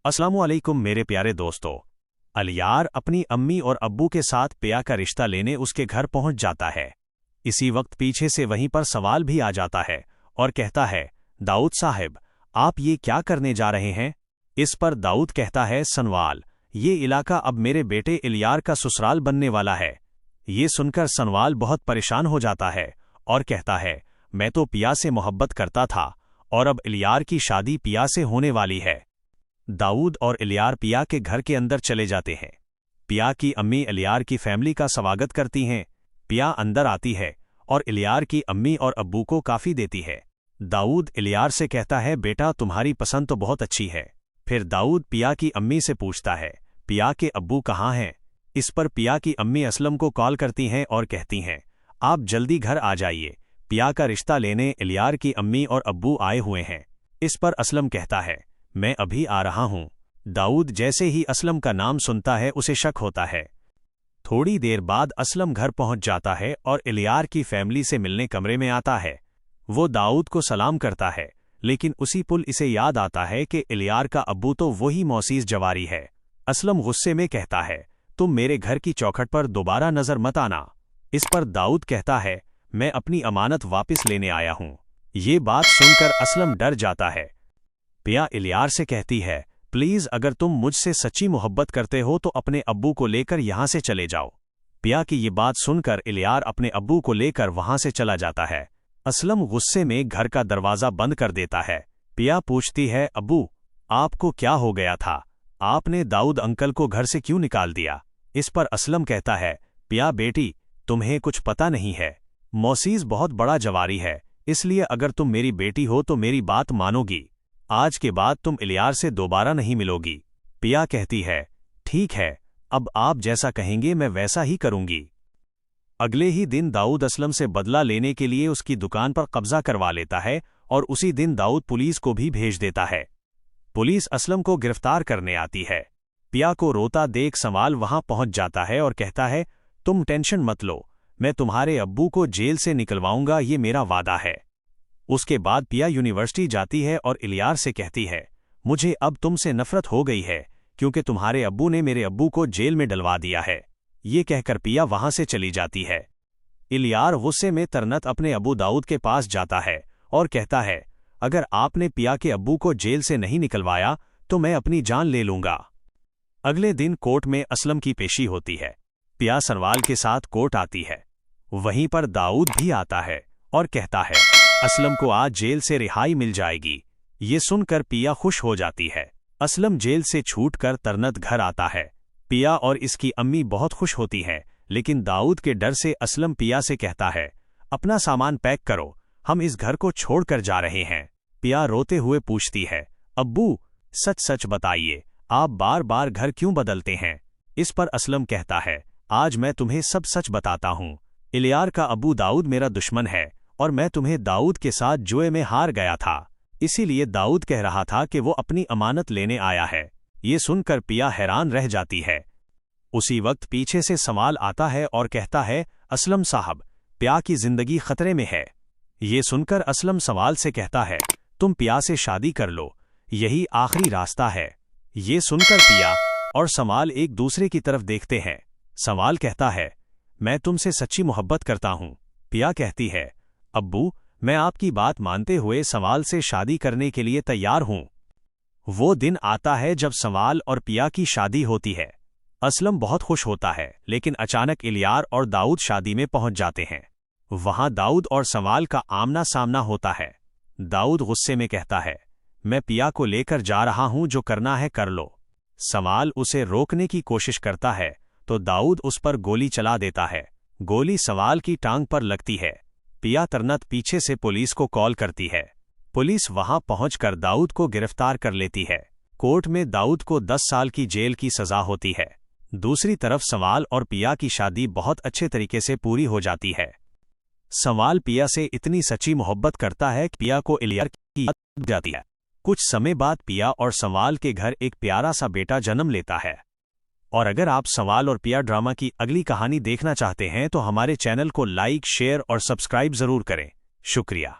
अस्सलामुअलैकुम मेरे प्यारे दोस्तों। अलियार अपनी अम्मी और अब्बू के साथ पिया का रिश्ता लेने उसके घर पहुंच जाता है। इसी वक्त पीछे से वहीं पर सवाल भी आ जाता है और कहता है, दाऊद साहब, आप ये क्या करने जा रहे हैं? इस पर दाऊद कहता है, सनवाल, ये इलाका अब मेरे बेटे इलियार का ससुराल बनने वाला है। ये सुनकर सनवाल बहुत परेशान हो जाता है और कहता है, मैं तो पिया से मोहब्बत करता था और अब इलियार की शादी पिया से होने वाली है। दाऊद और इलियार पिया के घर के अंदर चले जाते हैं। पिया की अम्मी इलियार की फैमिली का स्वागत करती हैं। पिया अंदर आती है और इलियार की अम्मी और अब्बू को काफी देती है। दाऊद इलियार से कहता है, बेटा तुम्हारी पसंद तो बहुत अच्छी है। फिर दाऊद पिया की अम्मी से पूछता है, पिया के अब्बू कहाँ हैं? इस पर पिया की अम्मी असलम को कॉल करती हैं और कहती हैं, आप जल्दी घर आ जाइए, पिया का रिश्ता लेने इलियार की अम्मी और अब्बू आए हुए हैं। इस पर असलम कहता है, मैं अभी आ रहा हूं। दाऊद जैसे ही असलम का नाम सुनता है उसे शक होता है। थोड़ी देर बाद असलम घर पहुंच जाता है और इलियार की फैमिली से मिलने कमरे में आता है। वो दाऊद को सलाम करता है, लेकिन उसी पुल इसे याद आता है कि इलियार का अब्बू तो वही मोसीज जवारी है। असलम गुस्से में कहता है, तुम मेरे घर की चौखट पर दोबारा नजर मत आना। इस पर दाऊद कहता है, मैं अपनी अमानत वापस लेने आया हूं। ये बात सुनकर असलम डर जाता है। पिया इलियार से कहती है, प्लीज अगर तुम मुझसे सच्ची मोहब्बत करते हो तो अपने अब्बू को लेकर यहां से चले जाओ। पिया की ये बात सुनकर इलियार अपने अब्बू को लेकर वहां से चला जाता है। असलम गुस्से में घर का दरवाजा बंद कर देता है। पिया पूछती है, अब्बू, आपको क्या हो गया था? आपने दाऊद अंकल को घर से क्यों निकाल दिया? इस पर असलम कहता है, पिया बेटी, तुम्हें कुछ पता नहीं है। मोसीज बहुत बड़ा जवारी है, इसलिए अगर तुम मेरी बेटी हो तो मेरी बात मानोगी। आज के बाद तुम इलियार से दोबारा नहीं मिलोगी। पिया कहती है, ठीक है, अब आप जैसा कहेंगे मैं वैसा ही करूंगी। अगले ही दिन दाऊद असलम से बदला लेने के लिए उसकी दुकान पर कब्जा करवा लेता है और उसी दिन दाऊद पुलिस को भी भेज देता है। पुलिस असलम को गिरफ्तार करने आती है। पिया को रोता देख सवाल वहां पहुंच जाता है और कहता है, तुम टेंशन मत लो, मैं तुम्हारे अब्बू को जेल से निकलवाऊंगा, ये मेरा वादा है। उसके बाद पिया यूनिवर्सिटी जाती है और इलियार से कहती है, मुझे अब तुमसे नफरत हो गई है क्योंकि तुम्हारे अब्बू ने मेरे अब्बू को जेल में डलवा दिया है। ये कहकर पिया वहां से चली जाती है। इलियार गुस्से में तरनत अपने अब्बू दाऊद के पास जाता है और कहता है, अगर आपने पिया के अब्बू को जेल से नहीं निकलवाया तो मैं अपनी जान ले लूंगा। अगले दिन कोर्ट में असलम की पेशी होती है। पिया सनवाल के साथ कोर्ट आती है। वहीं पर दाऊद भी आता है और कहता है, असलम को आज जेल से रिहाई मिल जाएगी। ये सुनकर पिया खुश हो जाती है। असलम जेल से छूटकर तरनत घर आता है। पिया और इसकी अम्मी बहुत खुश होती हैं, लेकिन दाऊद के डर से असलम पिया से कहता है, अपना सामान पैक करो, हम इस घर को छोड़कर जा रहे हैं। पिया रोते हुए पूछती है, अब्बू, सच सच बताइए, आप बार बार घर क्यों बदलते हैं? इस पर असलम कहता है, आज मैं तुम्हें सब सच बताता हूँ। इलियार का अब्बू दाऊद मेरा दुश्मन है और मैं तुम्हें दाऊद के साथ जुए में हार गया था, इसीलिए दाऊद कह रहा था कि वो अपनी अमानत लेने आया है। ये सुनकर पिया हैरान रह जाती है। उसी वक्त पीछे से सवाल आता है और कहता है, असलम साहब, पिया की जिंदगी खतरे में है। ये सुनकर असलम सवाल से कहता है, तुम पिया से शादी कर लो, यही आखिरी रास्ता है। ये सुनकर पिया और सवाल एक दूसरे की तरफ देखते हैं। सवाल कहता है, मैं तुमसे सच्ची मोहब्बत करता हूं। पिया कहती है, अब्बू, मैं आपकी बात मानते हुए सवाल से शादी करने के लिए तैयार हूं। वो दिन आता है जब सवाल और पिया की शादी होती है। असलम बहुत खुश होता है, लेकिन अचानक इलियार और दाऊद शादी में पहुंच जाते हैं। वहां दाऊद और सवाल का आमना सामना होता है। दाऊद गुस्से में कहता है, मैं पिया को लेकर जा रहा हूं, जो करना है कर लो। सवाल उसे रोकने की कोशिश करता है तो दाऊद उस पर गोली चला देता है। गोली सवाल की टांग पर लगती है। पिया तरनत पीछे से पुलिस को कॉल करती है। पुलिस वहां पहुंचकर दाऊद को गिरफ्तार कर लेती है। कोर्ट में दाऊद को 10 साल की जेल की सजा होती है। दूसरी तरफ सवाल और पिया की शादी बहुत अच्छे तरीके से पूरी हो जाती है। सवाल पिया से इतनी सच्ची मोहब्बत करता है कि पिया को इलियार की याद जाती है। कुछ समय बाद पिया और सवाल के घर एक प्यारा सा बेटा जन्म लेता है। और अगर आप सवाल और पिया ड्रामा की अगली कहानी देखना चाहते हैं तो हमारे चैनल को लाइक, शेयर और सब्सक्राइब जरूर करें। शुक्रिया।